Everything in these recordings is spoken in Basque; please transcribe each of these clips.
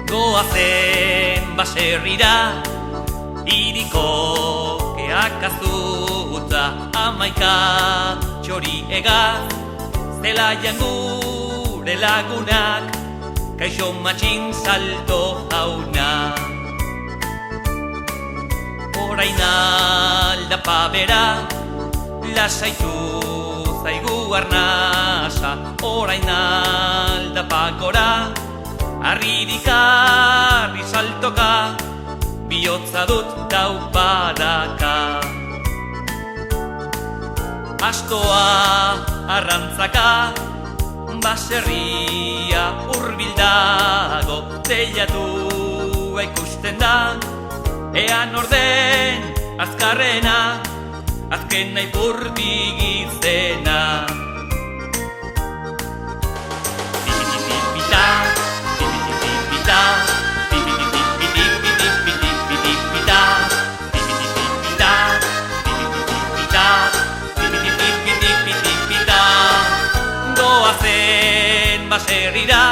Goazen baserrira, iriko keak azuta, 11 txori egaz, zelaian gure lagunak, kaixo matxin salto jauna. Orain aldapa bera, lasaitu zaigu arnasa, orain aldapa gora, arririk arri saltoka, bihotza dut taupadaka. Astoa arrantzaka, baserria hurbildago, teilatua ikusten da, ean orden azkarrena, azkena ipurdik izena. Pipitipipita, pipitipipita, pipitipipitipitipitipita, pipitipipita, pipitipipita, pipitipipita. Goazen baserrira,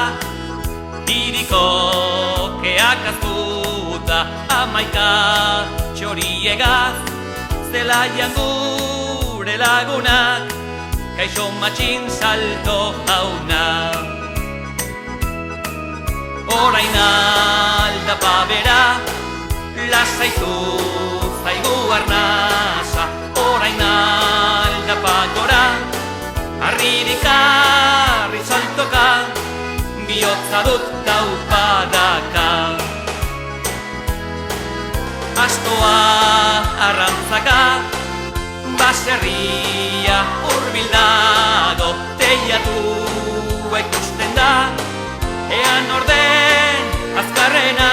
iriko keak azuta, 11 txori egaz, zelaian gure lagunak, kaixo matxin salto jauna. Orain aldapa bera, lasaitu zaigu arnasa, orain aldapa gora, arririk arri saltoka, bihotza dut taupadaka. Astoa arrantzaka, baserria hurbildago, teilatua ikusten da, ean orden azkarrena,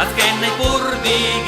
azkena ipurdik